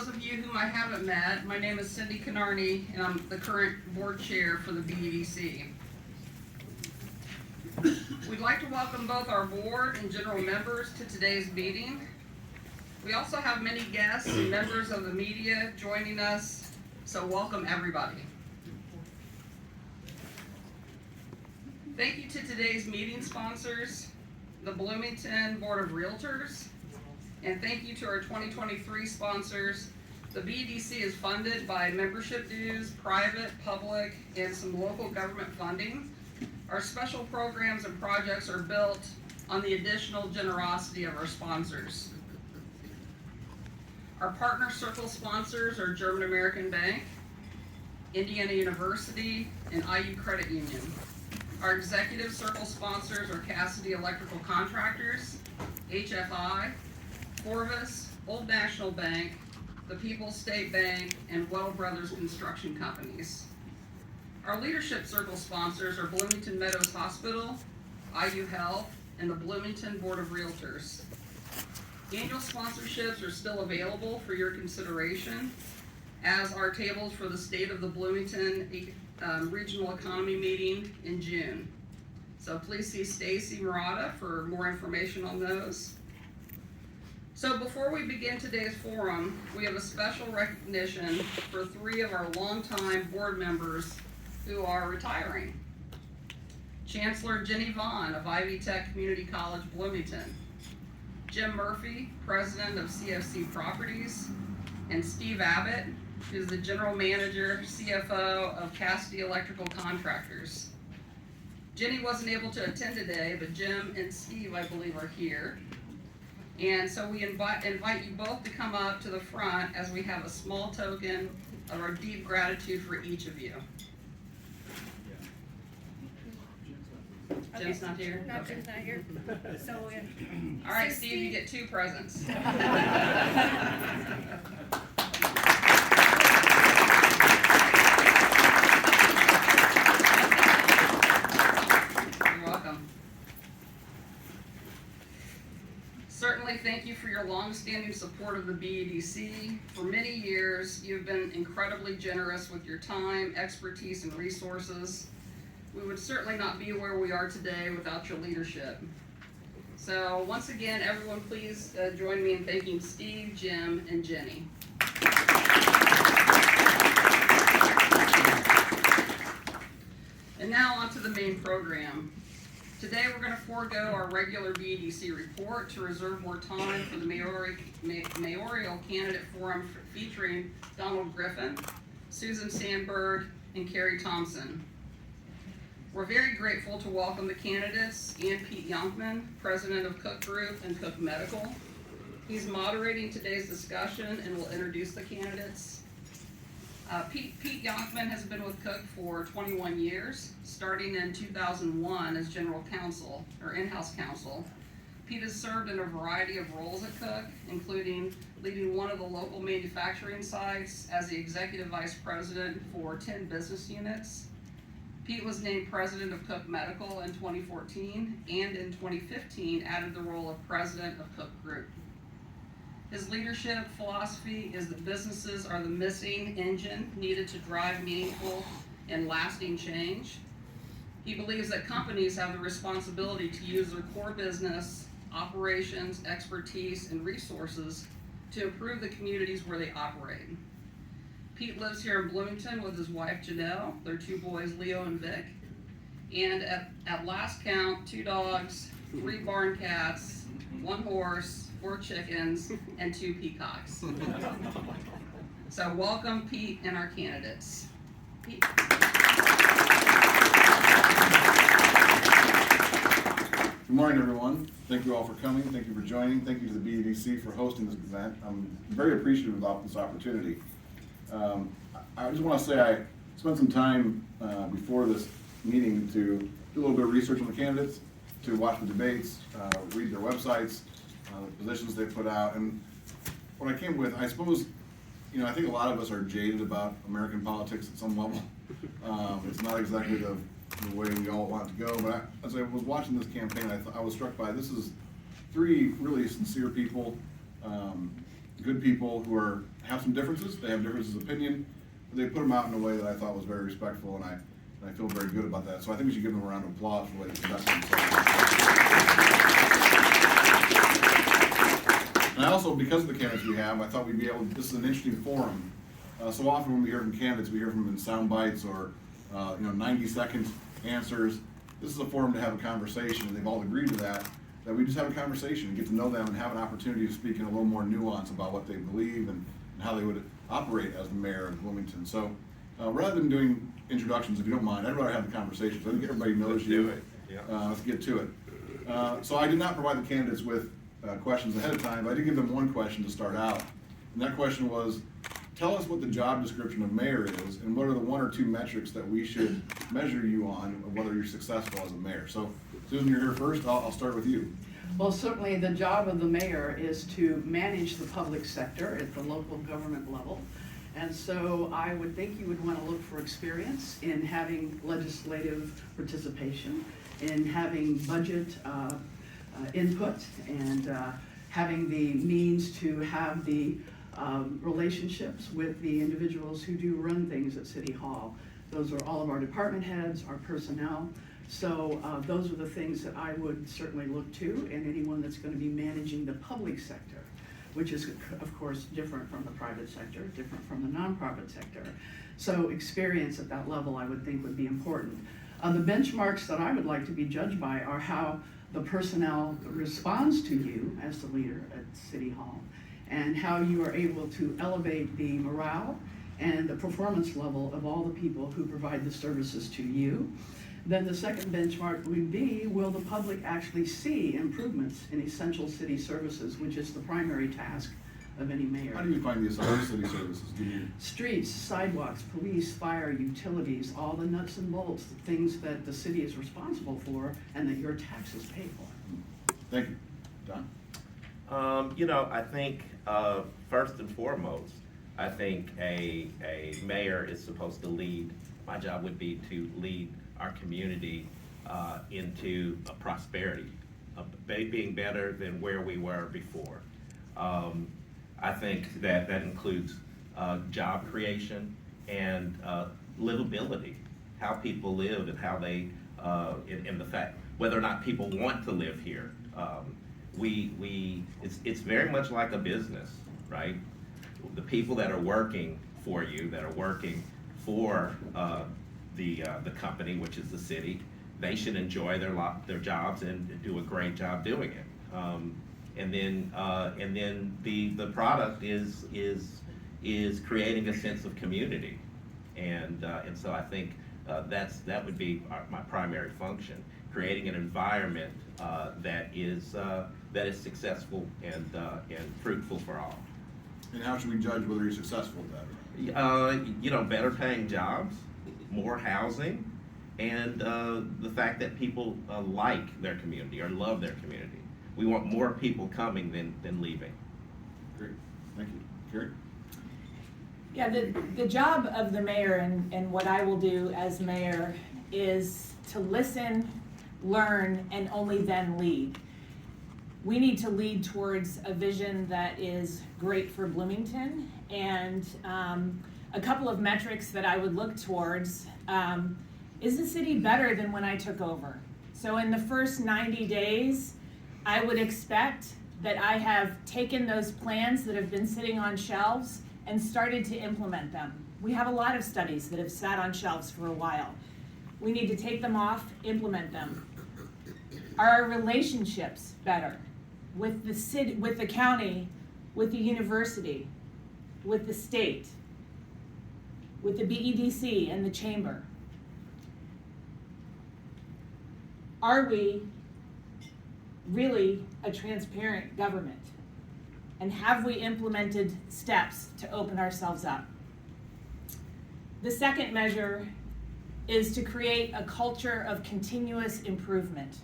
those of you whom I haven't met, my name is Cindy Canarney, and I'm the current board chair for the BEDC. We'd like to welcome both our board and general members to today's meeting. We also have many guests and members of the media joining us, so welcome everybody. Thank you to today's meeting sponsors, the Bloomington Board of Realtors, and thank you to our 2023 sponsors. The BEDC is funded by membership dues, private, public, and some local government funding. Our special programs and projects are built on the additional generosity of our sponsors. Our partner circle sponsors are German American Bank, Indiana University, and IU Credit Union. Our executive circle sponsors are Cassidy Electrical Contractors, HFI, Corvus, Old National Bank, the People's State Bank, and Well Brothers Construction Companies. Our leadership circle sponsors are Bloomington Meadows Hospital, IU Health, and the Bloomington Board of Realtors. Annual sponsorships are still available for your consideration, as are tables for the State of the Bloomington Regional Economy meeting in June. So please see Stacy Murata for more information on those. So before we begin today's forum, we have a special recognition for 3 of our longtime board members who are retiring. Chancellor Jenny Vaughn of Ivy Tech Community College, Bloomington. Jim Murphy, President of CFC Properties, and Steve Abbott, who's the General Manager, CFO of Cassidy Electrical Contractors. Jenny wasn't able to attend today, but Jim and Steve, I believe, are here. And so we invite you both to come up to the front as we have a small token of our deep gratitude for each of you. Okay. Jim's not here? No, Okay. Jim's not here. So, All right, so Steve, you get 2 presents. Certainly, thank you for your long-standing support of the BEDC. For many years, you've been incredibly generous with your time, expertise, and resources. We would certainly not be where we are today without your leadership. So once again, everyone please join me in thanking Steve, Jim, and Jenny. And now on to the main program. Today we're going to forego our regular BEDC report to reserve more time for the mayoral candidate forum featuring Donald Griffin, Susan Sandberg, and Carrie Thompson. We're very grateful to welcome the candidates and Pete Yonkman, President of Cook Group and Cook Medical. He's moderating today's discussion and will introduce the candidates. Pete Yonkman has been with Cook for 21 years, starting in 2001 as general counsel, or in-house counsel. Pete has served in a variety of roles at Cook, including leading one of the local manufacturing sites as the executive vice president for 10 business units. Pete was named president of Cook Medical in 2014, and in 2015 added the role of president of Cook Group. His leadership philosophy is that businesses are the missing engine needed to drive meaningful and lasting change. He believes that companies have the responsibility to use their core business, operations, expertise, and resources to improve the communities where they operate. Pete lives here in Bloomington with his wife Janelle, their 2 boys Leo and Vic, and at last count, 2 dogs, 3 barn cats, 1 horse, 4 chickens, and 2 peacocks. So welcome Pete and our candidates. Pete. Good morning, everyone. Thank you all for coming. Thank you for joining. Thank you to the BEDC for hosting this event. I'm very appreciative about this opportunity. I just want to say I spent some time before this meeting to do a little bit of research on the candidates, to watch the debates, read their websites, the positions they put out, and what I came with, I suppose, I think a lot of us are jaded about American politics at some level. It's not exactly the way we all want it to go, but as I was watching this campaign, I was struck by this is 3 really sincere people good people who have some differences. They have differences of opinion, but they put them out in a way that I thought was very respectful, and I feel very good about that. So I think we should give them a round of applause for the way they conducted themselves. And I also, because of the candidates we have, I thought we'd be able, this is an interesting forum. So often when we hear from candidates, we hear from them in sound bites or 90-second answers. This is a forum to have a conversation, and they've all agreed to that we just have a conversation and get to know them and have an opportunity to speak in a little more nuance about what they believe and how they would operate as the mayor of Bloomington. So rather than doing introductions, if you don't mind, I'd rather have the conversation. So I think everybody knows Let's you. do it. Yeah. Let's get to it. So I did not provide the candidates with questions ahead of time, but I did give them one question to start out. And that question was, tell us what the job description of mayor is and what are the 1 or 2 metrics that we should measure you on of whether you're successful as a mayor. So Susan, you're here first. I'll start with you. Well, certainly the job of the mayor is to manage the public sector at the local government level. And so I would think you would want to look for experience in having legislative participation, in having budget input, and having the means to have the relationships with the individuals who do run things at City Hall. Those are all of our department heads, our personnel. So those are the things that I would certainly look to, and anyone that's going to be managing the public sector, which is of course different from the private sector, different from the nonprofit sector. So experience at that level I would think would be important. The benchmarks that I would like to be judged by are how the personnel responds to you as the leader at City Hall, and how you are able to elevate the morale and the performance level of all the people who provide the services to you. Then the second benchmark would be, will the public actually see improvements in essential city services, which is the primary task of any mayor? How do you find the essential city services? Streets, sidewalks, police, fire, utilities, all the nuts and bolts, the things that the city is responsible for and that your taxes pay for. Thank you. Don? I think first and foremost, I think a mayor is supposed to lead. My job would be to lead our community into a prosperity, being better than where we were before. I think that includes job creation and livability, how people live and how they, and the fact whether or not people want to live here. It's very much like a business, right? The people that are working for you, that are working for the company, which is the city, they should enjoy their jobs and do a great job doing it. And then the product is creating a sense of community, and so I think that would be my primary function, creating an environment that is successful and fruitful for all. And how should we judge whether you're successful at that? Better paying jobs, more housing, and the fact that people like their community or love their community. We want more people coming than leaving. Great, thank you. Carrie? Yeah, the job of the mayor and what I will do as mayor is to listen, learn, and only then lead. We need to lead towards a vision that is great for Bloomington, and a couple of metrics that I would look towards. Is the city better than when I took over? So in the first 90 days, I would expect that I have taken those plans that have been sitting on shelves and started to implement them. We have a lot of studies that have sat on shelves for a while. We need to take them off, implement them. Are our relationships better with the city, with the county, with the university, with the state, with the BEDC and the chamber? Are we really a transparent government? And have we implemented steps to open ourselves up? The second measure is to create a culture of continuous improvement.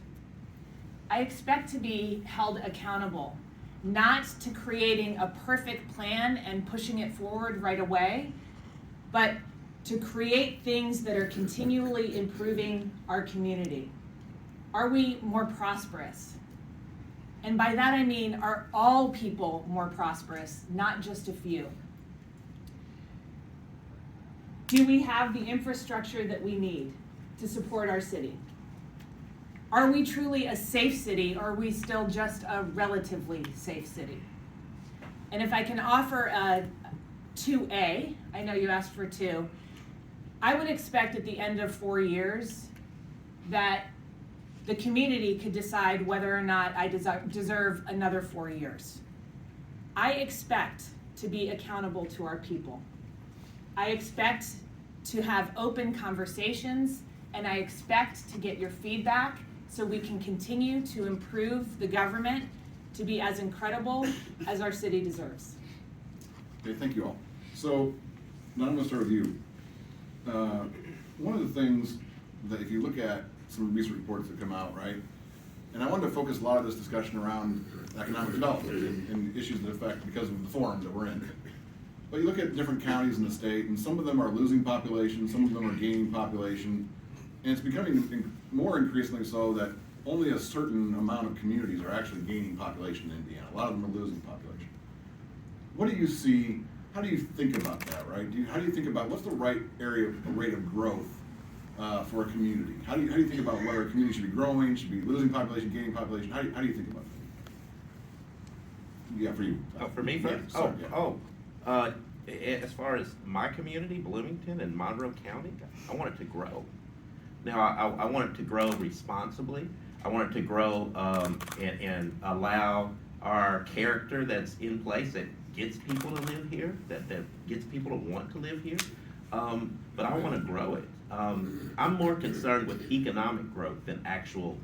I expect to be held accountable, not to creating a perfect plan and pushing it forward right away, but to create things that are continually improving our community. Are we more prosperous? And by that I mean, are all people more prosperous, not just a few? Do we have the infrastructure that we need to support our city? Are we truly a safe city, or are we still just a relatively safe city? And if I can offer a 2A, I know you asked for 2, I would expect at the end of 4 years that the community could decide whether or not I deserve another 4 years. I expect to be accountable to our people. I expect to have open conversations, and I expect to get your feedback so we can continue to improve the government to be as incredible as our city deserves. Okay, thank you all. So, now I'm gonna start with you. One of the things that if you look at some recent reports that come out, right, and I wanted to focus a lot of this discussion around economic development and issues that affect because of the forum that we're in. But you look at different counties in the state, and some of them are losing population, some of them are gaining population, and it's becoming more increasingly so that only a certain amount of communities are actually gaining population in Indiana. A lot of them are losing population. What do you see, how do you think about that, right? How do you think about what's the right rate of growth for a community? How do you think about whether a community should be growing, should be losing population, gaining population? How do you think about that? Yeah, for you. For me first? Sorry, yeah. As far as my community, Bloomington and Monroe County, I want it to grow. Now, I want it to grow responsibly. I want it to grow and allow our character that's in place that gets people to live here, that gets people to want to live here. But I want to grow it. I'm more concerned with economic growth than actual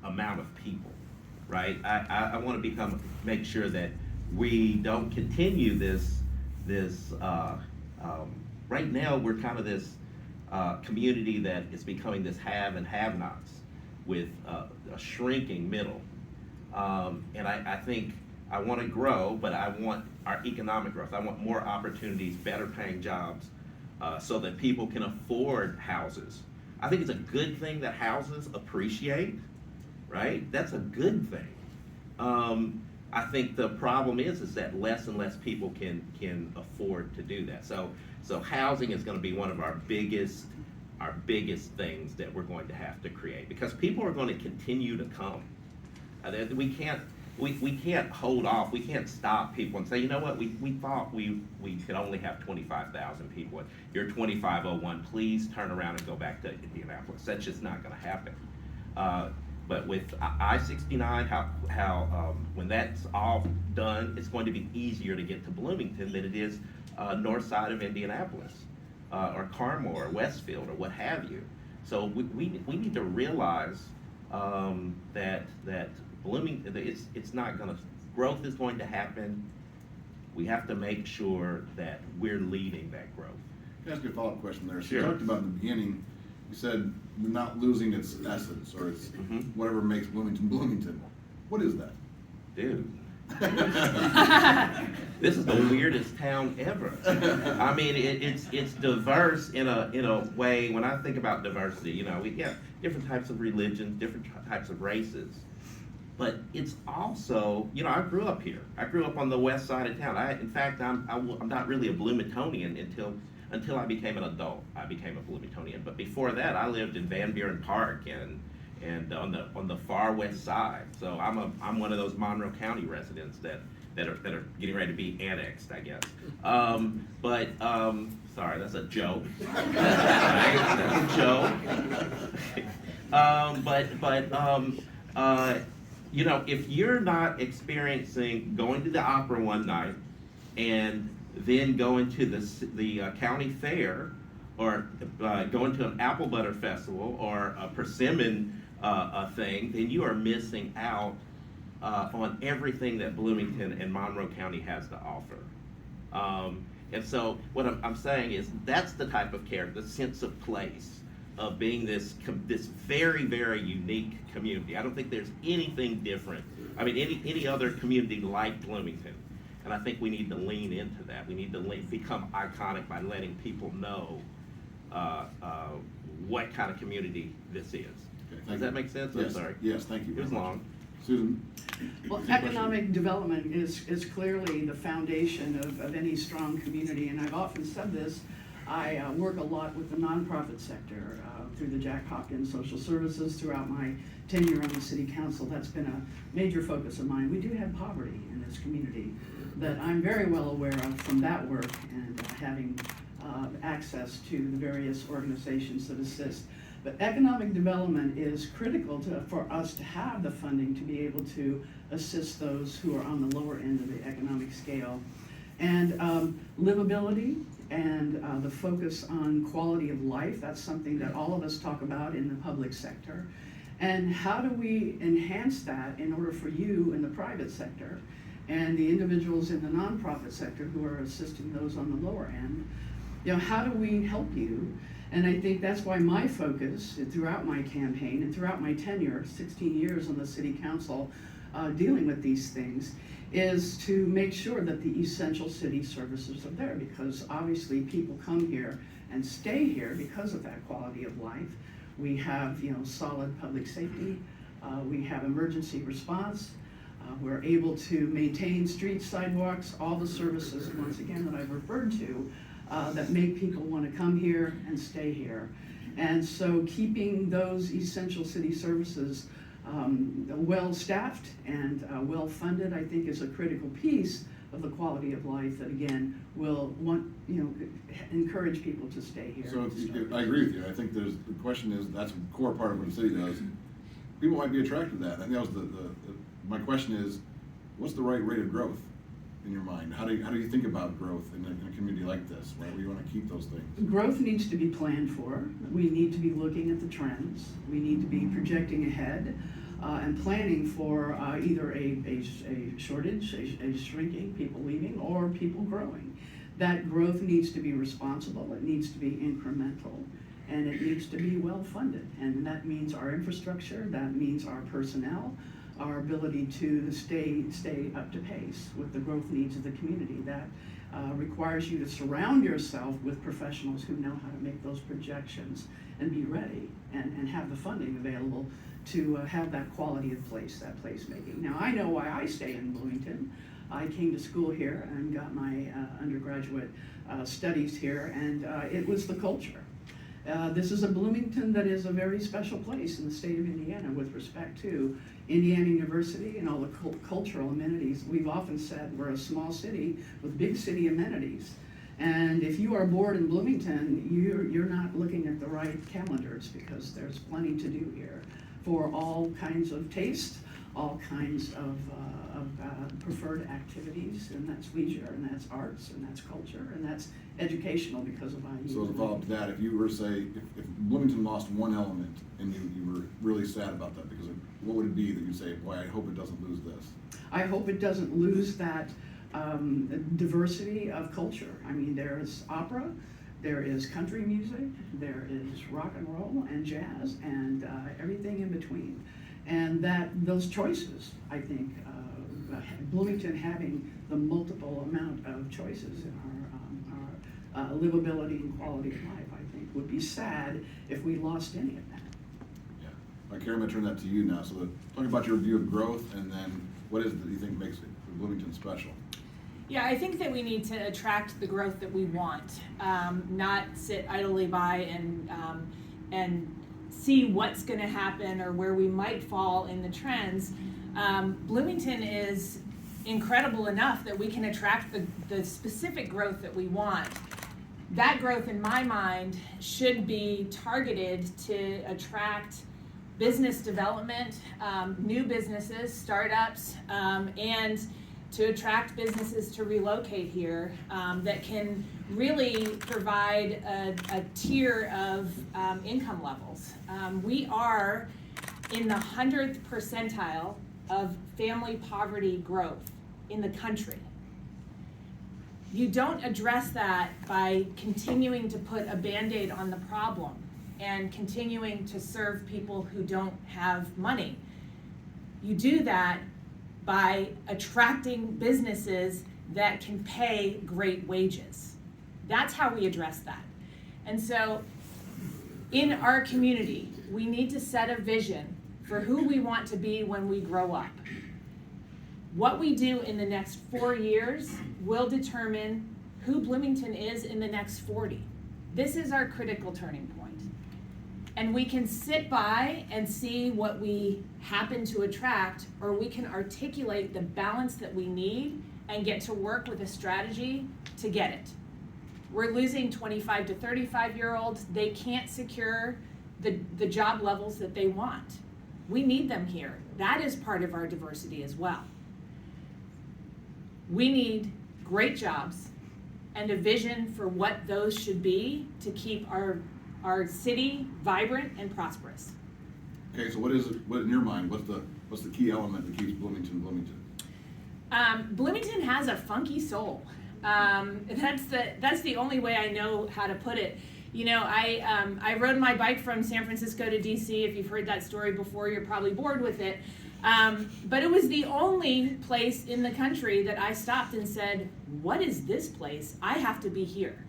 amount of people, right? I want to make sure that we don't continue this. Right now, we're kind of this community that is becoming this have and have-nots with a shrinking middle. And I think I want to grow, but I want our economic growth. I want more opportunities, better paying jobs, so that people can afford houses. I think it's a good thing that houses appreciate, right? That's a good thing. I think the problem is that less and less people can afford to do that. So housing is going to be one of our biggest things that we're going to have to create, because people are going to continue to come. We can't hold off. We can't stop people and say, you know what, we thought we could only have 25,000 people. You're 2501. Please turn around and go back to Indianapolis. That's just not going to happen. But with I-69, how when that's all done, it's going to be easier to get to Bloomington than it is north side of Indianapolis, or Carmel, or Westfield, or what have you. So we need to realize that Bloomington, it's not going to, growth is going to happen. We have to make sure that we're leading that growth. Can I ask you a follow-up question there? So Sure. you talked about in the beginning, you said we're not losing its essence, or its whatever makes Bloomington Bloomington. What is that? Dude. This is the weirdest town ever. I mean, it's diverse in a way. When I think about diversity, you know, we have different types of religions, different types of races, but it's also, you know, I grew up here. I grew up on the west side of town. In fact, I'm not really a Bloomingtonian until I became an adult. I became a Bloomingtonian, but before that, I lived in Van Buren Park and on the far west side. So I'm one of those Monroe County residents that are getting ready to be annexed, I guess. Sorry, that's a joke. That's a joke. You know, if you're not experiencing going to the opera one night and then going to the county fair, or going to an apple butter festival, or a persimmon thing, then you are missing out on everything that Bloomington and Monroe County has to offer. And so what I'm saying is that's the type of character, the sense of place of being this very, very unique community. I don't think there's anything different. I mean, any other community like Bloomington. And I think we need to lean into that. We need to become iconic by letting people know what kind of community this is. Okay, Does that make sense? Yes. I'm sorry. Yes, thank you. It was very much. long. Susan? Well, Is there a question? economic development is clearly the foundation of any strong community, and I've often said this. I work a lot with the nonprofit sector through the Jack Hopkins Social Services throughout my tenure on the city council. That's been a major focus of mine. We do have poverty in this community that I'm very well aware of from that work and having access to the various organizations that assist. But economic development is critical for us to have the funding to be able to assist those who are on the lower end of the economic scale. And livability and the focus on quality of life, that's something that all of us talk about in the public sector. And how do we enhance that in order for you in the private sector and the individuals in the nonprofit sector who are assisting those on the lower end? You know, how do we help you? And I think that's why my focus throughout my campaign and throughout my tenure, 16 years on the city council, dealing with these things, is to make sure that the essential city services are there, because obviously people come here and stay here because of that quality of life. We have, you know, solid public safety, we have emergency response, we're able to maintain streets, sidewalks, all the services, once again, that I've referred to, that make people want to come here and stay here. And so keeping those essential city services well-staffed and well-funded, I think, is a critical piece of the quality of life that, again, will encourage people to stay here. So I agree with you. I think the question is, that's a core part of what the city does. People might be attracted to that. I think that was my question is, what's the right rate of growth in your mind? How do you think about growth in a community like this, right, where you want to keep those things? Growth needs to be planned for. We need to be looking at the trends. We need to be projecting ahead and planning for either a shortage, a shrinking, people leaving, or people growing. That growth needs to be responsible. It needs to be incremental, and it needs to be well-funded. And that means our infrastructure, that means our personnel, our ability to stay up to pace with the growth needs of the community. That requires you to surround yourself with professionals who know how to make those projections and be ready and have the funding available to have that quality of place, that placemaking. Now, I know why I stay in Bloomington. I came to school here and got my undergraduate studies here, and it was the culture. This is a Bloomington that is a very special place in the state of Indiana with respect to Indiana University and all the cultural amenities. We've often said we're a small city with big city amenities. And if you are bored in Bloomington, you're not looking at the right calendars, because there's plenty to do here for all kinds of taste, all kinds of preferred activities, and that's leisure, and that's arts, and that's culture, and that's educational because of IU. So as a follow-up to that, if you were to say, if Bloomington lost one element and you were really sad about that, because what would it be that you say, boy, I hope it doesn't lose this? I hope it doesn't lose that diversity of culture. I mean, there is opera, there is country music, there is rock and roll and jazz, and everything in between. And those choices, I think, Bloomington having the multiple amount of choices in our livability and quality of life, I think, would be sad if we lost any of that. Yeah. All right, Karen, I'm gonna turn that to you now. So talk about your view of growth, and then what is it that you think makes Bloomington special? Yeah, I think that we need to attract the growth that we want, not sit idly by and see what's going to happen or where we might fall in the trends. Bloomington is incredible enough that we can attract the specific growth that we want. That growth, in my mind, should be targeted to attract business development, new businesses, startups, and to attract businesses to relocate here that can really provide a tier of income levels. We are in the 100th percentile of family poverty growth in the country. You don't address that by continuing to put a Band-Aid on the problem and continuing to serve people who don't have money. You do that by attracting businesses that can pay great wages. That's how we address that. And so in our community, we need to set a vision for who we want to be when we grow up. What we do in the next 4 years will determine who Bloomington is in the next 40. This is our critical turning point. And we can sit by and see what we happen to attract, or we can articulate the balance that we need and get to work with a strategy to get it. We're losing 25 to 35-year-olds. They can't secure the job levels that they want. We need them here. That is part of our diversity as well. We need great jobs and a vision for what those should be to keep our city vibrant and prosperous. Okay, so what in your mind, what's the key element that keeps Bloomington Bloomington? Bloomington has a funky soul. That's the only way I know how to put it. You know, I rode my bike from San Francisco to DC. If you've heard that story before, you're probably bored with it. But it was the only place in the country that I stopped and said, what is this place? I have to be here.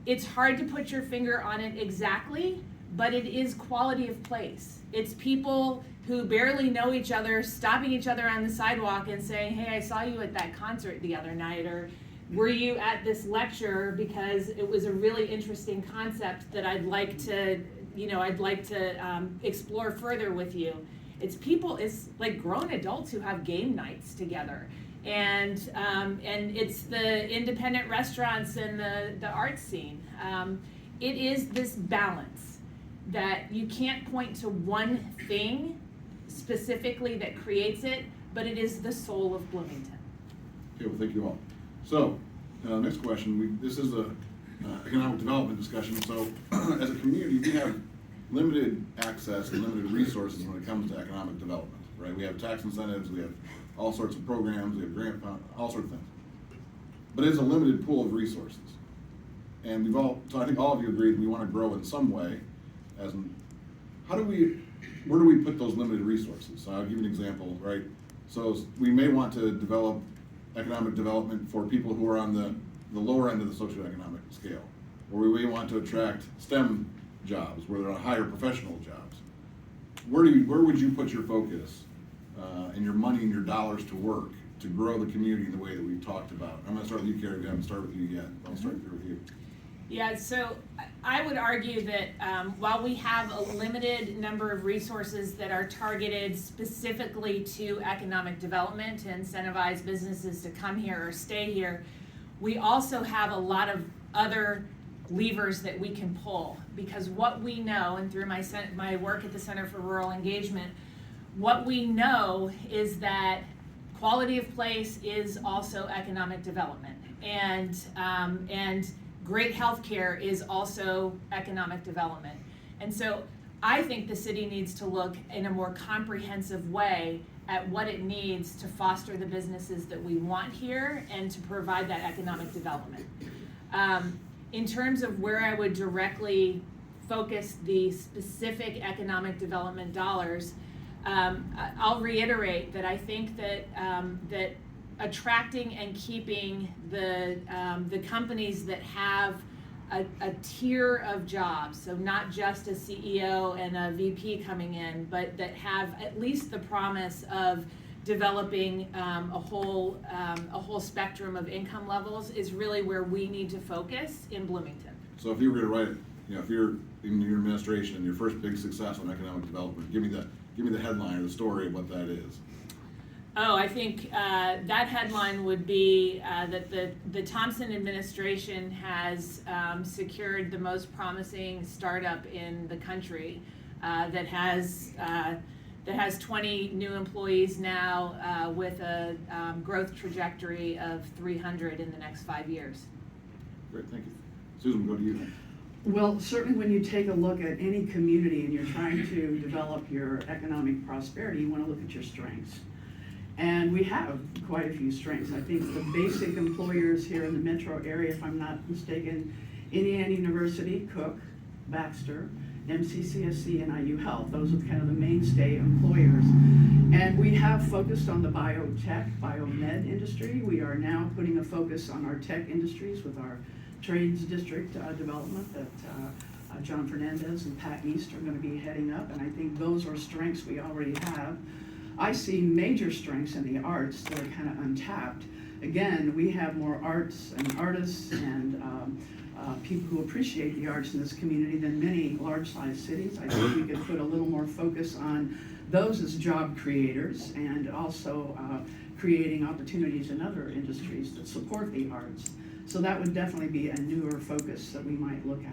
It's hard to put your finger on it exactly, but it is quality of place. It's people who barely know each other, stopping each other on the sidewalk and saying, hey, I saw you at that concert the other night, or were you at this lecture because it was a really interesting concept that I'd like to explore further with you. It's people, it's like grown adults who have game nights together. And it's the independent restaurants and the art scene. It is this balance that you can't point to one thing specifically that creates it, but it is the soul of Bloomington. Okay, well, thank you all. So, next question, this is a economic development discussion. So, as a community, we have limited access and limited resources when it comes to economic development, right? We have tax incentives, we have all sorts of programs, we have grant funds, all sorts of things. But it's a limited pool of resources. And so I think all of you agree that we want to grow in some way. Where do we put those limited resources? So I'll give you an example, right? So we may want to develop economic development for people who are on the lower end of the socioeconomic scale. Or we may want to attract STEM jobs, where there are higher professional jobs. Where would you put your focus and your money and your dollars to work to grow the community in the way that we've talked about? I'm gonna start with you, Carrie. We haven't started with you yet. I'll start here with you. Yeah, so I would argue that while we have a limited number of resources that are targeted specifically to economic development to incentivize businesses to come here or stay here, we also have a lot of other levers that we can pull, because what we know, and through my work at the Center for Rural Engagement, what we know is that quality of place is also economic development, and great healthcare is also economic development. And so I think the city needs to look in a more comprehensive way at what it needs to foster the businesses that we want here and to provide that economic development. In terms of where I would directly focus the specific economic development dollars, I'll reiterate that I think that attracting and keeping the companies that have a tier of jobs, so not just a CEO and a VP coming in, but that have at least the promise of developing a whole spectrum of income levels, is really where we need to focus in Bloomington. So if you were to write it, if you're in your administration and your first big success on economic development, give me the headline or the story of what that is. Oh, I think that headline would be that the Thompson administration has secured the most promising startup in the country that has 20 new employees now with a growth trajectory of 300 in the next 5 years. Great, thank you. Susan, we'll go to you then. Well, certainly when you take a look at any community and you're trying to develop your economic prosperity, you want to look at your strengths. And we have quite a few strengths. I think the basic employers here in the metro area, if I'm not mistaken, Indiana University, Cook, Baxter, MCCSC, and IU Health. Those are kind of the mainstay employers. And we have focused on the biotech, biomed industry. We are now putting a focus on our tech industries with our trades district development that John Fernandez and Pat East are gonna be heading up, and I think those are strengths we already have. I see major strengths in the arts that are kind of untapped. Again, we have more arts and artists and people who appreciate the arts in this community than many large-sized cities. I think we could put a little more focus on those as job creators and also creating opportunities in other industries that support the arts. So that would definitely be a newer focus that we might look at.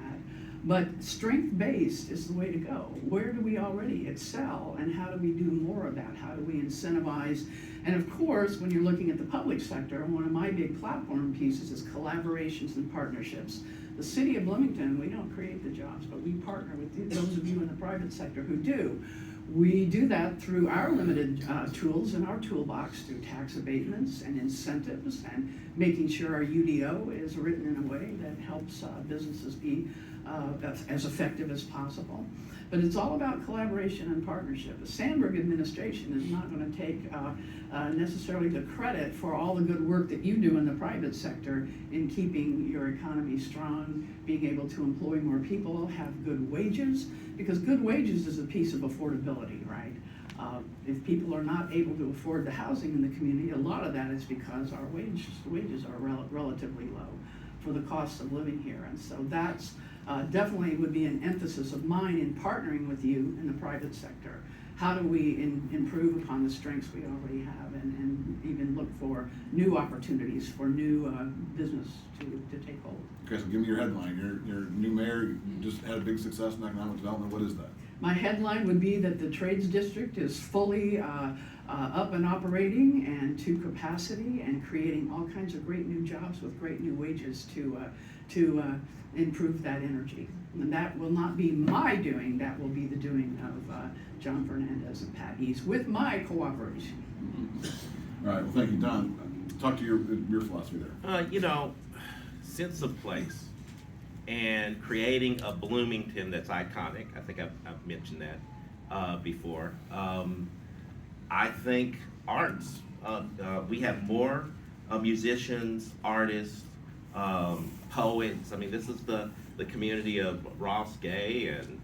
But strength-based is the way to go. Where do we already excel, and how do we do more of that? How do we incentivize? And of course, when you're looking at the public sector, one of my big platform pieces is collaborations and partnerships. The city of Bloomington, we don't create the jobs, but we partner with those of you in the private sector who do. We do that through our limited tools in our toolbox, through tax abatements and incentives, and making sure our UDO is written in a way that helps businesses be as effective as possible. But it's all about collaboration and partnership. The Sandberg administration is not going to take necessarily the credit for all the good work that you do in the private sector in keeping your economy strong, being able to employ more people, have good wages, because good wages is a piece of affordability, right? If people are not able to afford the housing in the community, a lot of that is because our wages are relatively low for the cost of living here. And so that's definitely would be an emphasis of mine in partnering with you in the private sector. How do we improve upon the strengths we already have and even look for new opportunities for new business to take hold? Okay, so give me your headline. Your new mayor, you just had a big success in economic development. What is that? My headline would be that the trades district is fully up and operating and to capacity and creating all kinds of great new jobs with great new wages to improve that energy. And that will not be my doing, that will be the doing of John Fernandez and Pat East with my cooperation. All right, well, thank you, Don. Talk to your philosophy there. Sense of place and creating a Bloomington that's iconic. I think I've mentioned that before. I think arts. We have more musicians, artists, poets. I mean, this is the community of Ross Gay and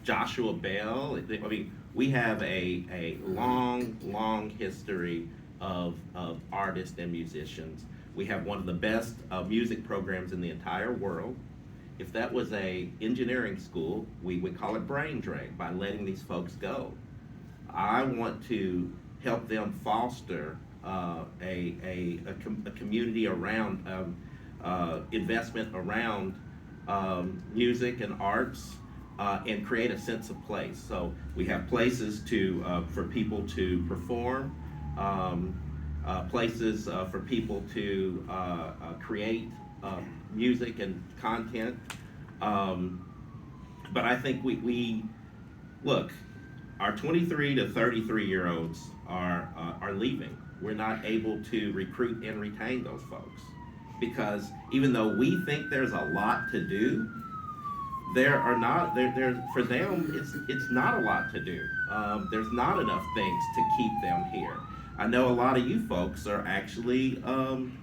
Joshua Bell. I mean, we have a long history of artists and musicians. We have one of the best music programs in the entire world. If that was a engineering school, we would call it brain drain by letting these folks go. I want to help them foster a community around investment around music and arts and create a sense of place. So we have places for people to perform, places for people to create music and content. But I think we look, our 23 to 33-year-olds are leaving. We're not able to recruit and retain those folks because even though we think there's a lot to do, there for them it's not a lot to do. There's not enough things to keep them here. I know a lot of you folks are actually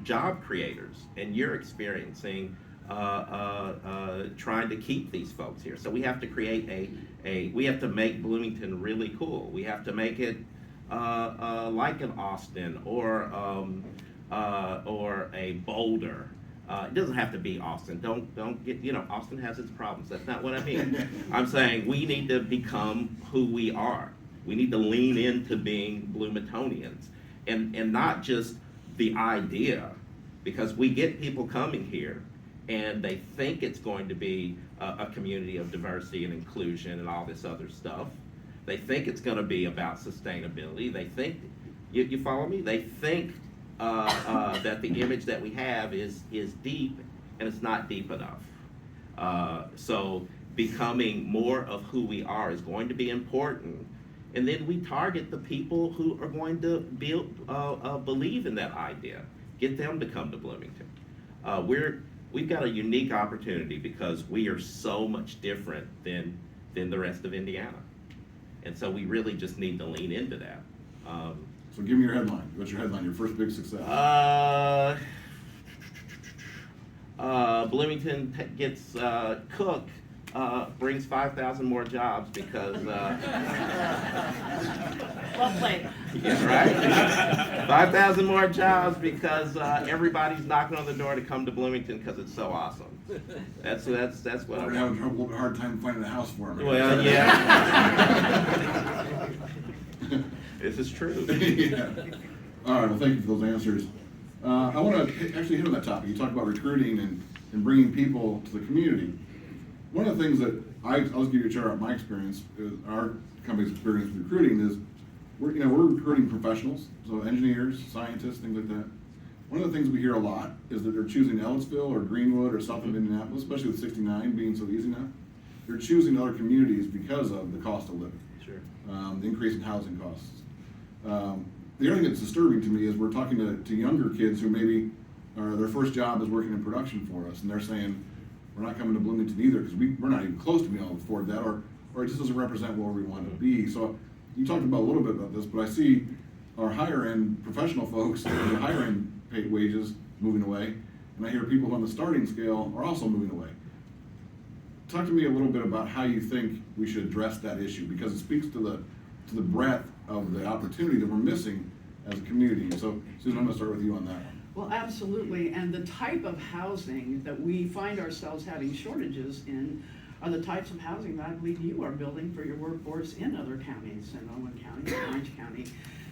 job creators, and you're experiencing trying to keep these folks here. So we have to create we have to make Bloomington really cool. We have to make it like an Austin or a Boulder. It doesn't have to be Austin. Don't get, Austin has its problems. That's not what I mean. I'm saying we need to become who we are. We need to lean into being Bloomingtonians and not just the idea, because we get people coming here and they think it's going to be a community of diversity and inclusion and all this other stuff. They think it's going to be about sustainability. They think, you follow me? They think that the image that we have is deep, and it's not deep enough. So becoming more of who we are is going to be important. And then we target the people who are going to believe in that idea. Get them to come to Bloomington. We've got a unique opportunity because we are so much different than the rest of Indiana. And so we really just need to lean into that. So give me your headline. What's your headline? Your first big success? Bloomington gets Cook brings 5,000 more jobs because Well played. yeah, right. 5,000 more jobs because everybody's knocking on the door to come to Bloomington because it's so awesome. That's what I We're having a little bit hard time finding a house for him. Well, yeah. This is true. Yeah. All right, well, thank you for those answers. I want to actually hit on that topic. You talked about recruiting and bringing people to the community. One of the things that I'll just give you a share of my experience, our company's experience with recruiting is we're recruiting professionals, so engineers, scientists, things like that. One of the things we hear a lot is that they're choosing Ellettsville or Greenwood or south of Indianapolis, especially with 69 being so easy now. They're choosing other communities because of the cost of living. Sure. The increase in housing costs. The other thing that's disturbing to me is we're talking to younger kids who maybe their first job is working in production for us, and they're saying, we're not coming to Bloomington either because we're not even close to being able to afford that, or it just doesn't represent where we want to be. So you talked about a little bit about this, but I see our higher end professional folks, the higher end paid wages moving away, and I hear people on the starting scale are also moving away. Talk to me a little bit about how you think we should address that issue, because it speaks to the breadth of the opportunity that we're missing as a community. So Susan, I'm going to start with you on that. Well, absolutely, and the type of housing that we find ourselves having shortages in are the types of housing that I believe you are building for your workforce in other counties, in Owen County, Orange County.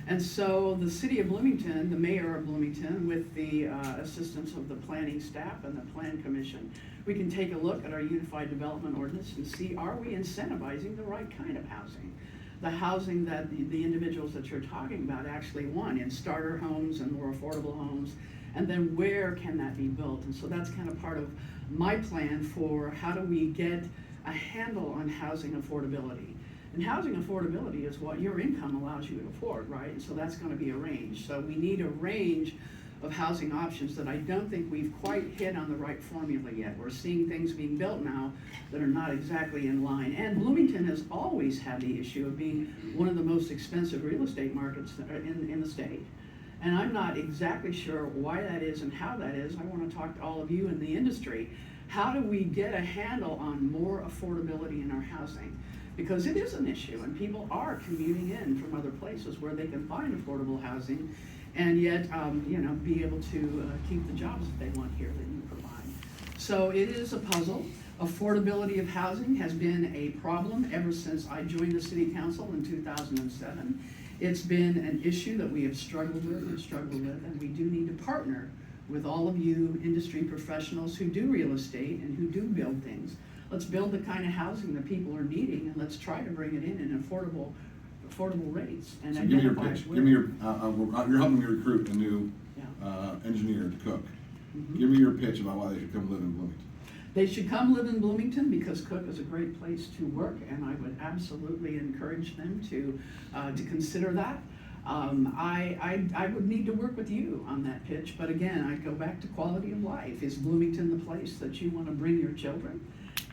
And so the city of Bloomington, the mayor of Bloomington, with the assistance of the planning staff and the plan commission, we can take a look at our unified development ordinance and see, are we incentivizing the right kind of housing? The housing that the individuals that you're talking about actually want, in starter homes and more affordable homes, and then where can that be built? And so that's kind of part of my plan for how do we get a handle on housing affordability. And housing affordability is what your income allows you to afford, right? And so that's going to be a range. So we need a range of housing options that I don't think we've quite hit on the right formula yet. We're seeing things being built now that are not exactly in line. And Bloomington has always had the issue of being one of the most expensive real estate markets in the state. And I'm not exactly sure why that is and how that is. I want to talk to all of you in the industry. How do we get a handle on more affordability in our housing? Because it is an issue, and people are commuting in from other places where they can find affordable housing and yet, be able to keep the jobs that they want here that you provide. So it is a puzzle. Affordability of housing has been a problem ever since I joined the city council in 2007. It's been an issue that we have struggled with, and we do need to partner with all of you industry professionals who do real estate and who do build things. Let's build the kind of housing that people are needing, and let's try to bring it in affordable rates. And So give me your identify pitch. where- Give me your. You're helping me recruit a new engineer to cook. Give me your pitch about why they should come live in Bloomington. They should come live in Bloomington because Cook is a great place to work, and I would absolutely encourage them to consider that. I would need to work with you on that pitch, but again, I go back to quality of life. Is Bloomington the place that you want to bring your children?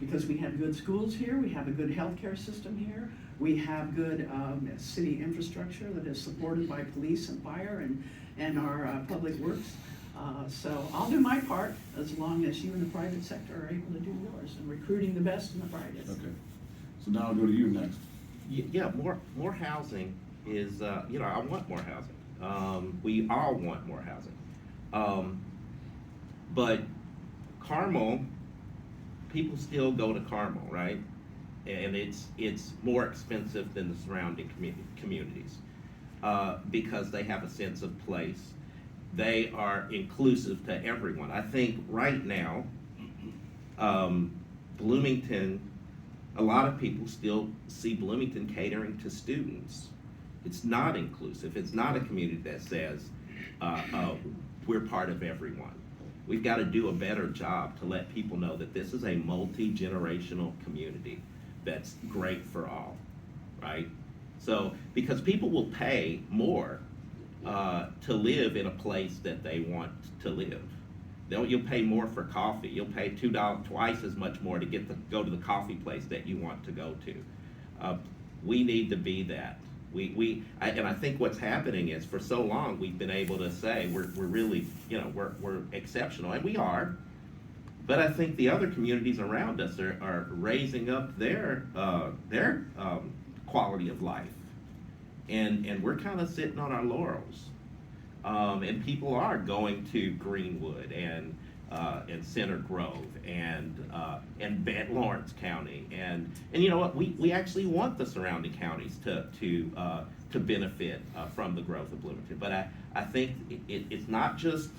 Because we have good schools here, we have a good healthcare system here, we have good city infrastructure that is supported by police and fire and our public works. So I'll do my part as long as you in the private sector are able to do yours, and recruiting the best in the private. Okay. So now I'll go to you next. Yeah, more housing is, I want more housing. We all want more housing. But Carmel, people still go to Carmel, right? And it's more expensive than the surrounding communities because they have a sense of place. They are inclusive to everyone. I think right now, Bloomington, a lot of people still see Bloomington catering to students. It's not inclusive. It's not a community that says we're part of everyone. We've got to do a better job to let people know that this is a multi-generational community that's great for all, right? So, because people will pay more to live in a place that they want to live. You'll pay more for coffee. You'll pay twice as much more to go to the coffee place that you want to go to. We need to be that. And I think what's happening is for so long we've been able to say we're really, we're exceptional, and we are. But I think the other communities around us are raising up their quality of life, and we're kind of sitting on our laurels. And people are going to Greenwood and Center Grove and Lawrence County, and you know what, we actually want the surrounding counties to benefit from the growth of Bloomington. But I think it's not just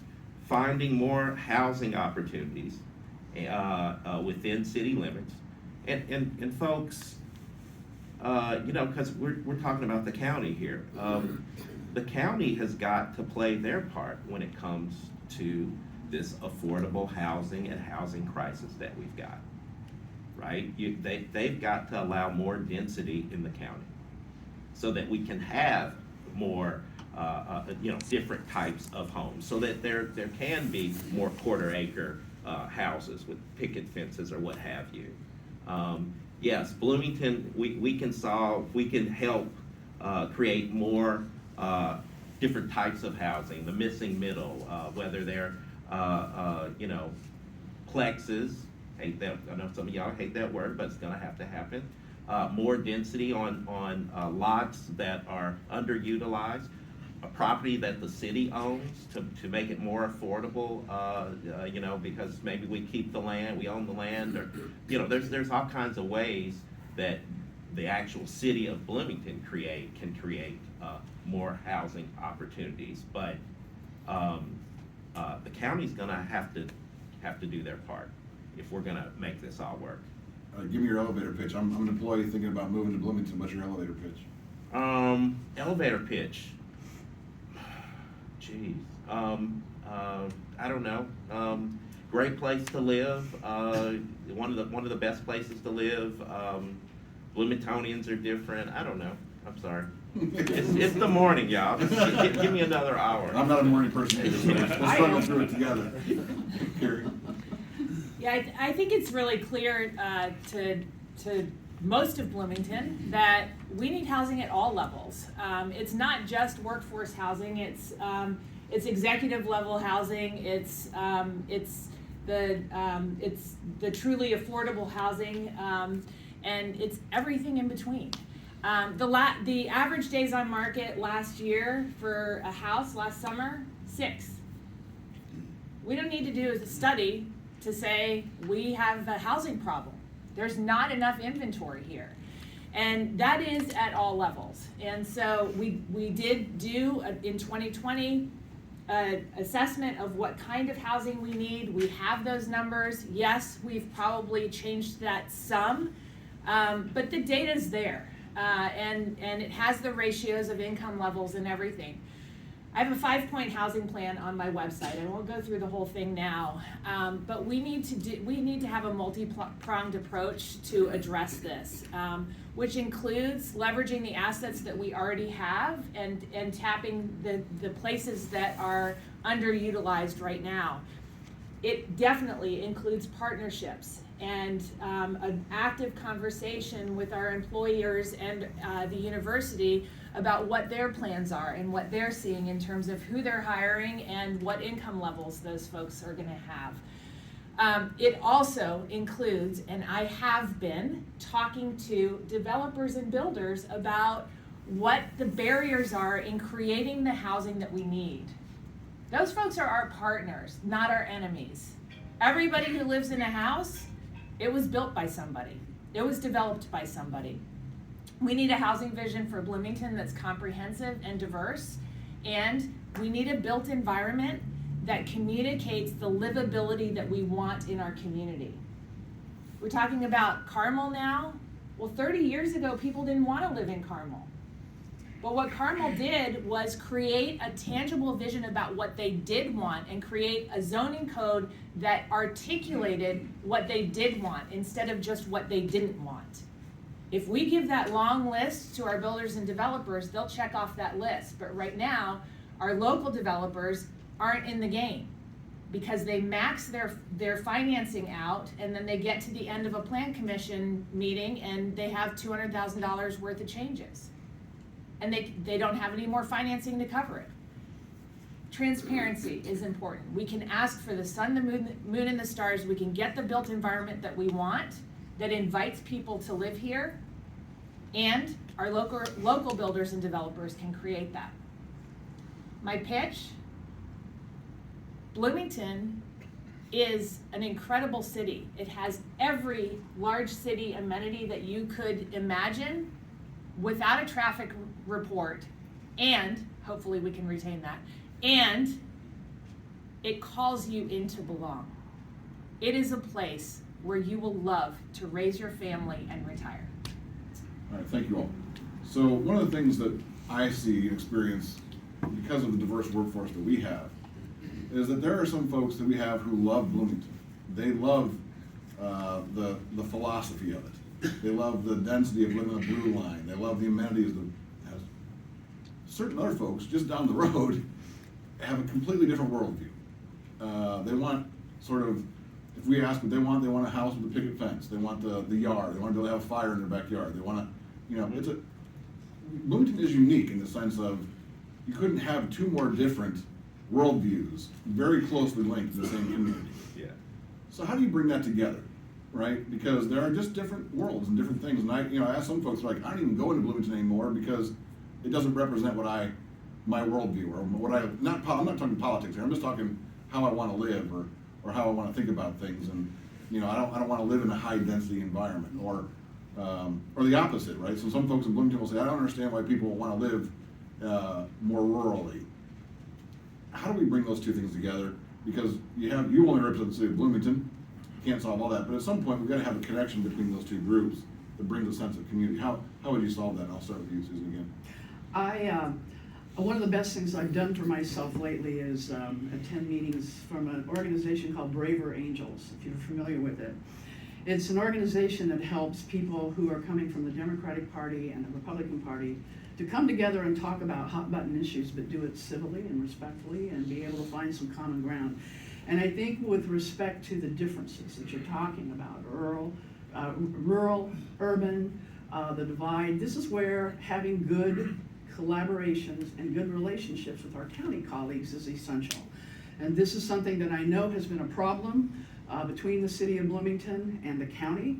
finding more housing opportunities within city limits, and folks, you know, because we're talking about the county here. The county has got to play their part when it comes to this affordable housing and housing crisis that we've got, right? They've got to allow more density in the county so that we can have more, you know, different types of homes, so that there can be more quarter-acre houses with picket fences or what have you. Yes, Bloomington, we can help create more different types of housing, the missing middle, whether they're, you know, plexes. Hate that. I know some of y'all hate that word, but it's going to have to happen. More density on lots that are underutilized, a property that the city owns to make it more affordable. You know, because maybe we keep the land, we own the land, or you know, there's all kinds of ways that the actual city of Bloomington can create more housing opportunities. But the county's gonna have to do their part if we're gonna make this all work. Give me your elevator pitch. I'm an employee thinking about moving to Bloomington. What's your elevator pitch? Elevator pitch. Jeez. I don't know. Great place to live. One of the best places to live. Bloomingtonians are different. I don't know. I'm sorry. It's the morning, y'all. Just give me another hour. I'm not a morning person either, so we'll struggle through it together. Carrie? Yeah, I think it's really clear to most of Bloomington that we need housing at all levels. It's not just workforce housing. It's executive level housing. It's the truly affordable housing, and it's everything in between. The average days on market last year for a house last summer, 6. We don't need to do a study to say we have a housing problem. There's not enough inventory here. And that is at all levels. And so we did do in 2020 assessment of what kind of housing we need. We have those numbers. Yes, we've probably changed that some, but the data's there. And it has the ratios of income levels and everything. I have a 5-point housing plan on my website. I won't go through the whole thing now, but we need to have a multi-pronged approach to address this, which includes leveraging the assets that we already have and tapping the places that are underutilized right now. It definitely includes partnerships and an active conversation with our employers and the university about what their plans are and what they're seeing in terms of who they're hiring and what income levels those folks are going to have. It also includes, and I have been talking to developers and builders about what the barriers are in creating the housing that we need. Those folks are our partners, not our enemies. Everybody who lives in a house, it was built by somebody. It was developed by somebody. We need a housing vision for Bloomington that's comprehensive and diverse, and we need a built environment that communicates the livability that we want in our community. We're talking about Carmel now. Well, 30 years ago, people didn't want to live in Carmel. But what Carmel did was create a tangible vision about what they did want and create a zoning code that articulated what they did want instead of just what they didn't want. If we give that long list to our builders and developers, they'll check off that list. But right now, our local developers aren't in the game because they max their financing out, and then they get to the end of a plan commission meeting and they have $200,000 worth of changes. And they don't have any more financing to cover it. Transparency is important. We can ask for the sun, the moon, and the stars. We can get the built environment that we want, that invites people to live here, and our local builders and developers can create that. My pitch: Bloomington is an incredible city. It has every large city amenity that you could imagine without a traffic report, and hopefully we can retain that, and it calls you in to belong. It is a place where you will love to raise your family and retire. All right, thank you all. So one of the things that I see and experience because of the diverse workforce that we have is that there are some folks that we have who love Bloomington. They love the philosophy of it. They love the density of living on a blue line. They love the amenities that it has. Certain other folks just down the road have a completely different worldview. They want sort of, if we ask what they want a house with a picket fence. They want the yard. They want to be able to have a fire in their backyard. They want to, Bloomington is unique in the sense of you couldn't have two more different worldviews very closely linked to the same community. Yeah. So how do you bring that together, right? Because there are just different worlds and different things. And I ask some folks like, I don't even go into Bloomington anymore because it doesn't represent my worldview or what I'm not talking politics here. I'm just talking how I want to live or how I want to think about things. And I don't want to live in a high density environment or the opposite, right? So some folks in Bloomington will say, I don't understand why people want to live more rurally. How do we bring those two things together? Because you only represent the city of Bloomington, you can't solve all that, but at some point we've got to have a connection between those two groups that brings a sense of community. How would you solve that? And I'll start with you, Susan, again. One of the best things I've done for myself lately is attend meetings from an organization called Braver Angels, if you're familiar with it. It's an organization that helps people who are coming from the Democratic Party and the Republican Party to come together and talk about hot button issues, but do it civilly and respectfully and be able to find some common ground. And I think with respect to the differences that you're talking about, rural, urban, the divide, this is where having good collaborations and good relationships with our county colleagues is essential. And this is something that I know has been a problem between the city of Bloomington and the county.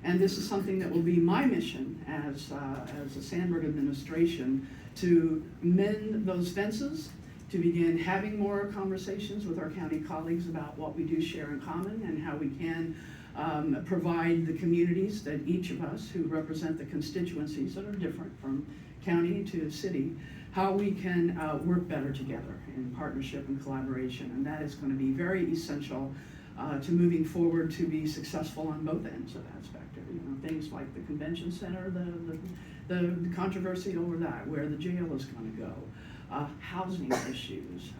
And this is something that will be my mission as a Sandberg administration, to mend those fences, to begin having more conversations with our county colleagues about what we do share in common and how we can provide the communities that each of us who represent the constituencies that are different from county to city, how we can work better together in partnership and collaboration. And that is going to be very essential to moving forward to be successful on both ends of that spectrum. Things like the convention center, the controversy over that, where the jail is going to go, housing issues,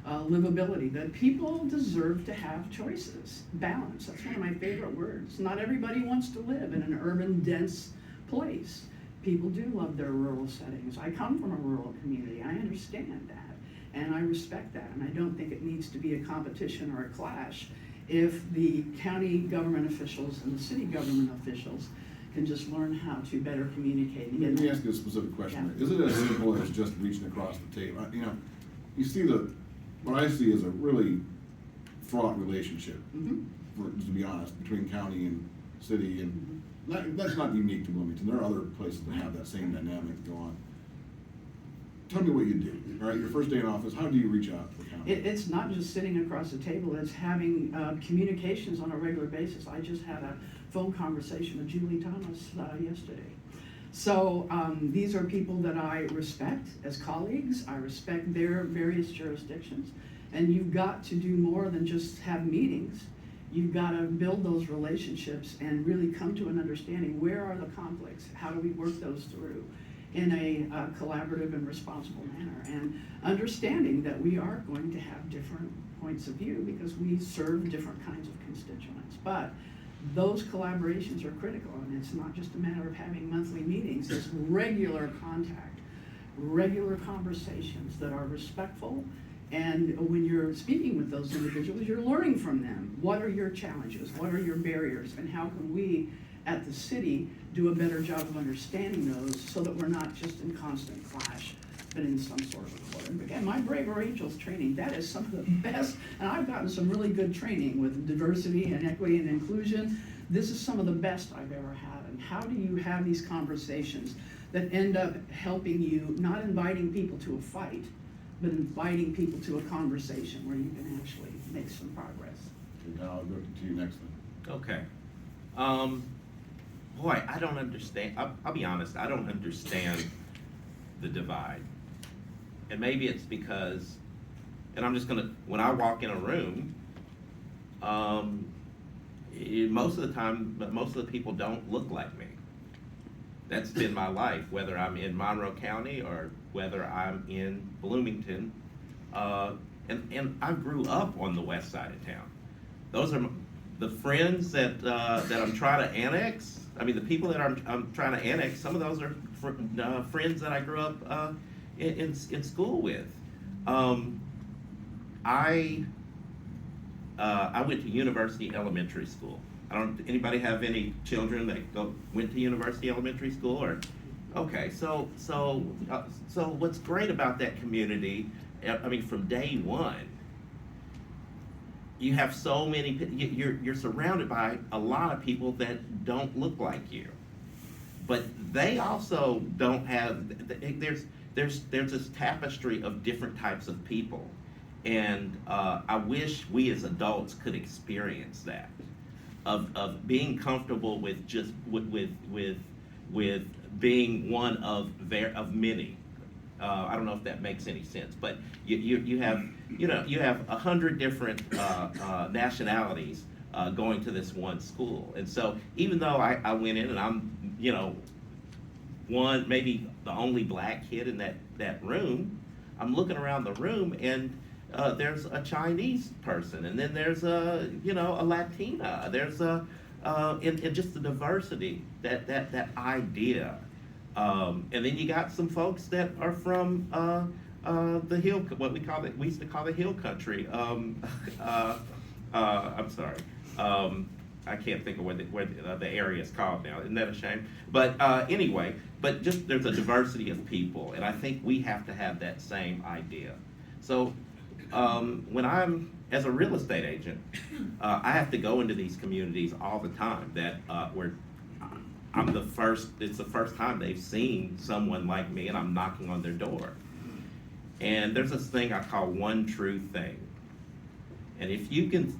livability, that people deserve to have choices. Balance, that's one of my favorite words. Not everybody wants to live in an urban, dense place. People do love their rural settings. I come from a rural community. I understand that, and I respect that, and I don't think it needs to be a competition or a clash if the county government officials and the city government officials can just learn how to better communicate. Let me ask you a specific question. Yeah. Is it as simple as just reaching across the table? You see what I see is a really fraught relationship, to be honest, between county and city, and that's not unique to Bloomington. There are other places that have that same dynamic go on. Tell me what you do, all right? Your first day in office, how do you reach out to the county? It's not just sitting across the table, it's having communications on a regular basis. I just had a phone conversation with Julie Thomas yesterday. So these are people that I respect as colleagues. I respect their various jurisdictions. And you've got to do more than just have meetings. You've got to build those relationships and really come to an understanding. Where are the conflicts? How do we work those through in a collaborative and responsible manner? And understanding that we are going to have different points of view because we serve different kinds of constituents. But those collaborations are critical, and it's not just a matter of having monthly meetings. It's regular contact, regular conversations that are respectful. And when you're speaking with those individuals, you're learning from them. What are your challenges? What are your barriers? And how can we at the city do a better job of understanding those so that we're not just in constant clash been in some sort of a club. And again, my Braver Angels training, that is some of the best, and I've gotten some really good training with diversity and equity and inclusion. This is some of the best I've ever had. And how do you have these conversations that end up helping you, not inviting people to a fight, but inviting people to a conversation where you can actually make some progress? Okay, now I'll go to you next then. Okay. Boy, I don't understand, I'll be honest, I don't understand the divide. And maybe it's because, and I'm just gonna, when I walk in a room, most of the time, most of the people don't look like me. That's been my life, whether I'm in Monroe County or whether I'm in Bloomington. And I grew up on the west side of town. Those are the friends that I'm trying to annex. I mean, the people that I'm trying to annex, some of those are friends that I grew up in school with. I went to University Elementary School. Anybody have any children that went to University Elementary School or? Okay, so what's great about that community, I mean, from day one, you have so many, you're surrounded by a lot of people that don't look like you. But they also don't have, there's this tapestry of different types of people. And I wish we as adults could experience that, of being comfortable with just with being one of many. I don't know if that makes any sense, but you have 100 different nationalities going to this one school, and so even though I went in and I'm one, maybe the only black kid in that room, I'm looking around the room and there's a Chinese person, and then there's a Latina, there's and just the diversity, that idea. And then you got some folks that are from the hill, what we used to call the hill country. I'm sorry. I can't think of where the area is called now. Isn't that a shame? But anyway, but just there's a diversity of people, and I think we have to have that same idea. So when I'm, as a real estate agent, I have to go into these communities all the time that where it's the first time they've seen someone like me, and I'm knocking on their door. And there's this thing I call one true thing. And if you can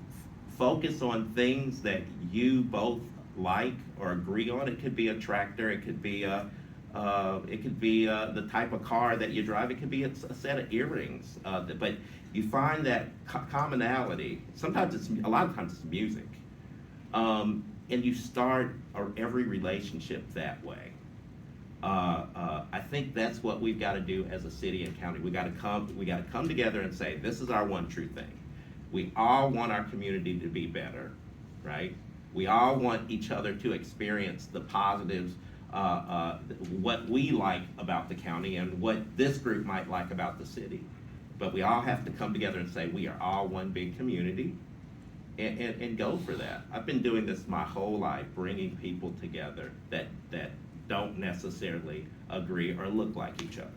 focus on things that you both like or agree on, it could be a tractor, it could be the type of car that you drive, it could be a set of earrings. But you find that commonality. A lot of times it's music. And you start every relationship that way. I think that's what we've got to do as a city and county. We got to come together and say, this is our one true thing. We all want our community to be better, right? We all want each other to experience the positives, what we like about the county and what this group might like about the city. But we all have to come together and say, we are all one big community. And go for that. I've been doing this my whole life, bringing people together that don't necessarily agree or look like each other.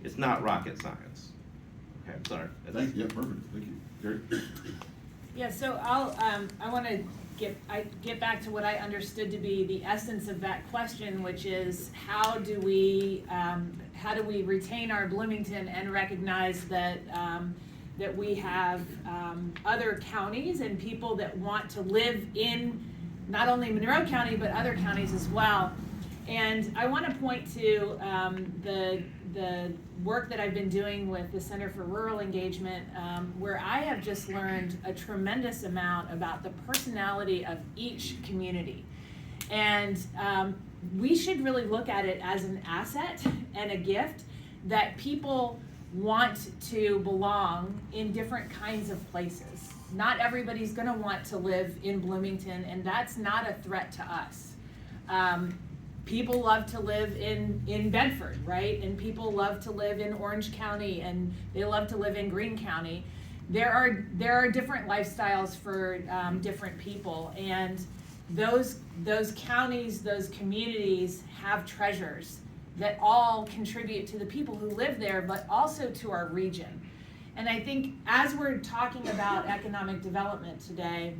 It's not rocket science. Okay, I'm sorry. Thank you. Yeah, perfect. Thank you. Gary? Yeah, so I want to get back to what I understood to be the essence of that question, which is how do we retain our Bloomington and recognize that that we have other counties and people that want to live in not only Monroe County but other counties as well. And I want to point to the work that I've been doing with the Center for Rural Engagement, where I have just learned a tremendous amount about the personality of each community. And we should really look at it as an asset and a gift that people want to belong in different kinds of places. Not everybody's going to want to live in Bloomington, and that's not a threat to us. People love to live in Bedford, right? And people love to live in Orange County, and they love to live in Greene County. There are different lifestyles for different people, and those counties, those communities have treasures that all contribute to the people who live there, but also to our region. And I think as we're talking about economic development today,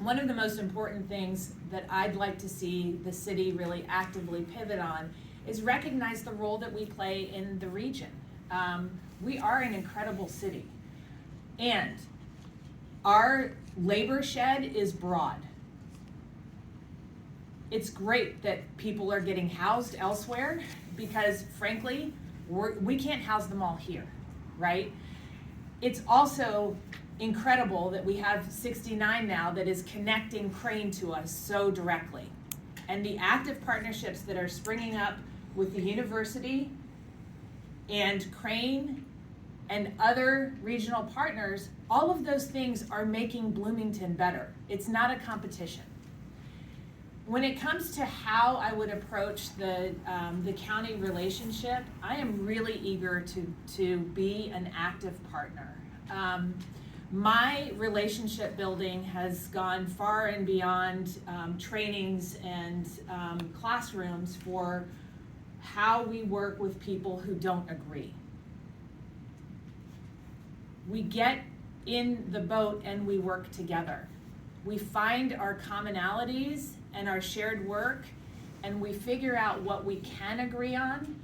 one of the most important things that I'd like to see the city really actively pivot on is recognize the role that we play in the region. We are an incredible city, and our labor shed is broad. It's great that people are getting housed elsewhere because frankly, we can't house them all here, right? It's also incredible that we have 69 now that is connecting Crane to us so directly. And the active partnerships that are springing up with the university and Crane and other regional partners, all of those things are making Bloomington better. It's not a competition. When it comes to how I would approach the county relationship, I am really eager to be an active partner. My relationship building has gone far and beyond trainings and classrooms for how we work with people who don't agree. We get in the boat and we work together. We find our commonalities and our shared work, and we figure out what we can agree on.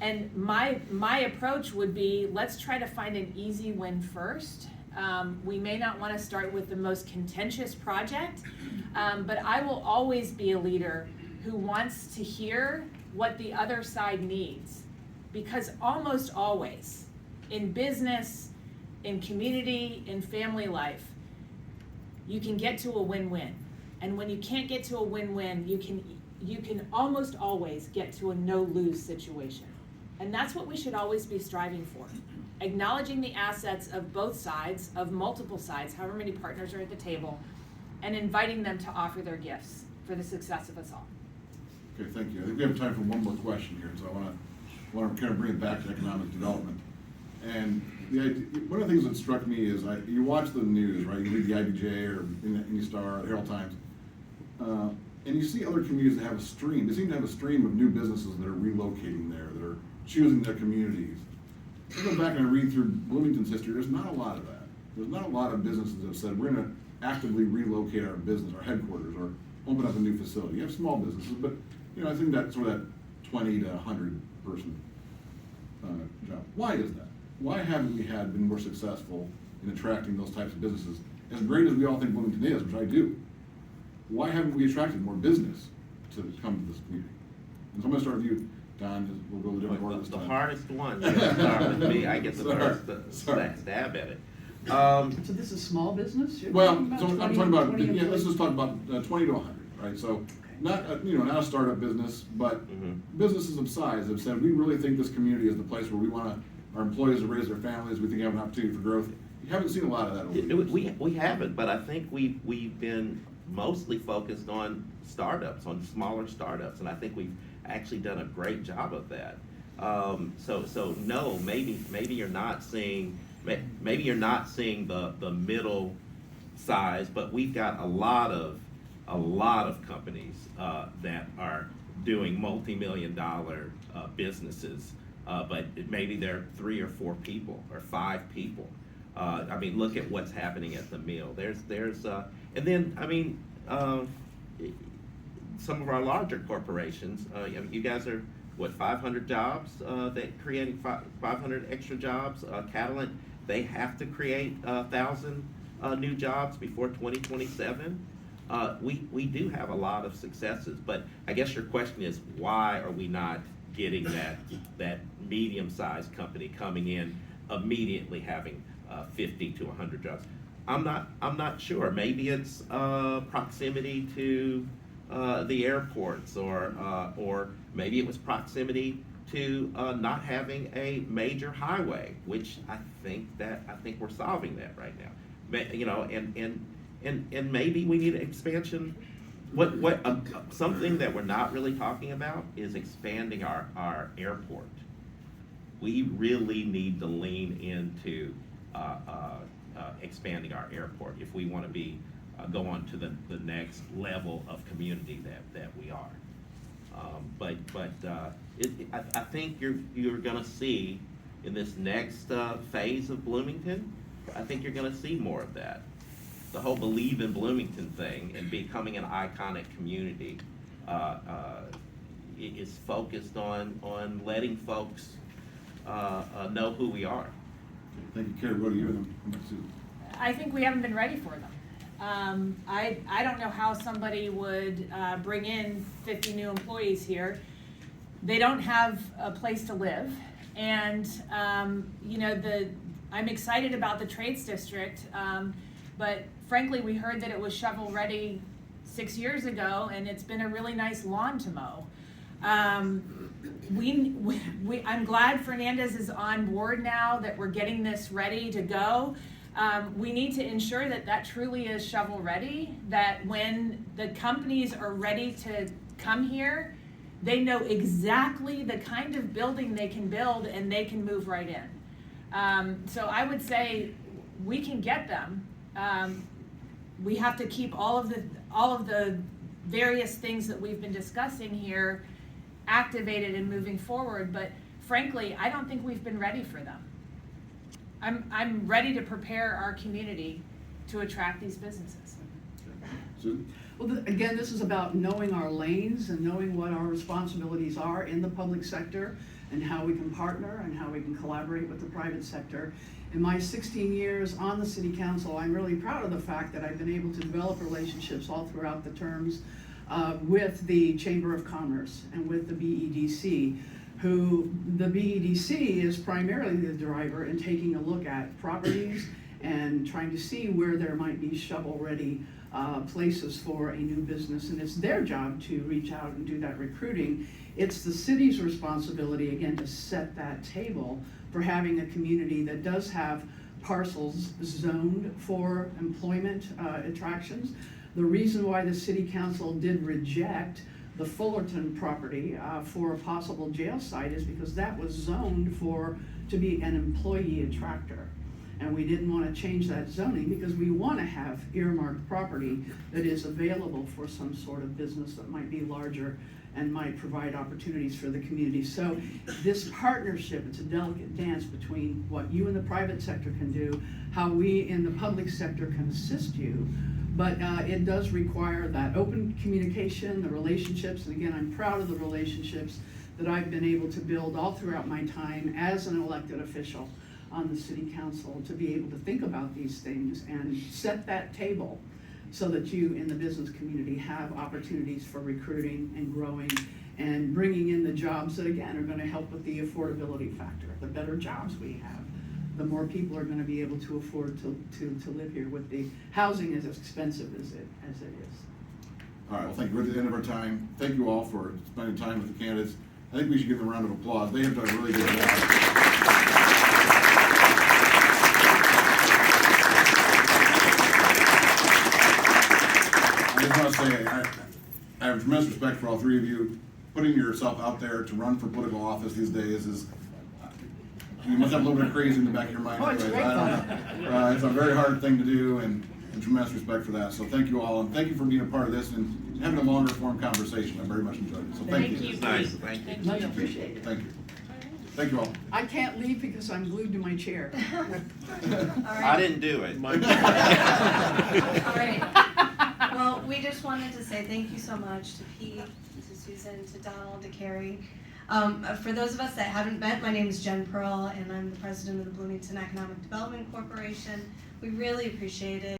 And my approach would be, let's try to find an easy win first. We may not want to start with the most contentious project, but I will always be a leader who wants to hear what the other side needs. Because almost always, in business, in community, in family life, you can get to a win-win. And when you can't get to a win-win, you can almost always get to a no-lose situation. And that's what we should always be striving for. Acknowledging the assets of both sides, of multiple sides, however many partners are at the table, and inviting them to offer their gifts for the success of us all. Okay, thank you. I think we have time for one more question here, so I want to kind of bring it back to economic development. And the idea, one of the things that struck me is you watch the news, right? You read the IBJ or any Star, or Herald Times, and you see other communities that have a stream. They seem to have a stream of new businesses that are relocating there, that are choosing their communities. I go back and I read through Bloomington's history. There's not a lot of that. There's not a lot of businesses that have said we're going to actively relocate our business, our headquarters, or open up a new facility. You have small businesses, but I think that's sort of that 20 to 100 person job. Why is that? Why haven't we been more successful in attracting those types of businesses? As great as we all think Bloomington is, which I do, why haven't we attracted more business to come to this community? And so I'm going to start with you, Don. We'll go to the different order this The time. hardest one, you gotta start with me, I get the first stab at it. So this is small business? You're Well, talking about so I'm 20 talking about, 20 let's employees? just talk about 20 to 100, right? So not, not a startup business, but businesses of size have said, we really think this community is the place where we want our employees to raise their families, we think we have an opportunity for growth. You haven't seen a lot of that over the years. We haven't, but I think we've been mostly focused on startups, on smaller startups, and I think we've actually done a great job of that. So no, maybe you're not seeing the middle size, but we've got a lot of companies that are doing multi-million-dollar businesses, but maybe they're 3 or 4 people or 5 people. I mean, look at what's happening at the mill. And then I mean, some of our larger corporations. You guys are what, 500 jobs? That creating 500 extra jobs. Catalent, they have to create 1,000 new jobs before 2027. We do have a lot of successes, but I guess your question is, why are we not getting that medium-sized company coming in immediately having 50 to 100 jobs? I'm not sure. Maybe it's proximity to the airports, or maybe it was proximity to not having a major highway, which I think we're solving that right now. And maybe we need expansion. Something that we're not really talking about is expanding our airport. We really need to lean into expanding our airport if we want to go on to the next level of community that we are. I think you're gonna see in this next phase of Bloomington, I think you're gonna see more of that. The whole Believe in Bloomington thing and becoming an iconic community is focused on letting folks know who we are. Thank you, Carrie. Go to you and then Sue. I think we haven't been ready for them. I don't know how somebody would bring in 50 new employees here. They don't have a place to live, and you know, I'm excited about the Trades District, but frankly, we heard that it was shovel ready 6 years ago, and it's been a really nice lawn to mow. I'm glad Fernandez is on board now, that we're getting this ready to go. We need to ensure that that truly is shovel ready, that when the companies are ready to come here, they know exactly the kind of building they can build and they can move right in. So I would say we can get them. We have to keep all of the various things that we've been discussing here activated and moving forward, but frankly, I don't think we've been ready for them. I'm ready to prepare our community to attract these businesses. Sue? Well, again, this is about knowing our lanes and knowing what our responsibilities are in the public sector and how we can partner and how we can collaborate with the private sector. In my 16 years on the city council, I'm really proud of the fact that I've been able to develop relationships all throughout the terms with the Chamber of Commerce and with the BEDC, who the BEDC is primarily the driver in taking a look at properties and trying to see where there might be shovel-ready places for a new business, and it's their job to reach out and do that recruiting. It's the city's responsibility, again, to set that table for having a community that does have parcels zoned for employment attractions. The reason why the city council did reject the Fullerton property for a possible jail site is because that was zoned to be an employee attractor. And we didn't want to change that zoning because we want to have earmarked property that is available for some sort of business that might be larger and might provide opportunities for the community. So this partnership, it's a delicate dance between what you in the private sector can do, how we in the public sector can assist you, but it does require that open communication, the relationships, and again, I'm proud of the relationships that I've been able to build all throughout my time as an elected official on the city council, to be able to think about these things and set that table so that you in the business community have opportunities for recruiting and growing and bringing in the jobs that, again, are going to help with the affordability factor. The better jobs we have, the more people are going to be able to afford to live here, with the housing as expensive as it is. All right, well, thank you. We're at the end of our time. Thank you all for spending time with the candidates. I think we should give them a round of applause. They have done a really good job. I just want to say, I have tremendous respect for all three of you. Putting yourself out there to run for political office these days is, you must have a little bit of crazy in the back of your mind. Oh, it's anyways. great I don't know. It's a very hard thing to do, and tremendous respect for that. So thank you all, and thank you for being a part of this and having a longer form conversation. I very much enjoyed it. So thank you. Thank you. Nice, thank you. Much appreciated. Thank you. Thank you all. I can't leave because I'm glued to my chair. I didn't do it. All right. Well, we just wanted to say thank you so much to Pete, to Susan, to Donald, to Carrie. For those of us that haven't met, my name is Jen Pearl, and I'm the president of the Bloomington Economic Development Corporation. We really appreciate it.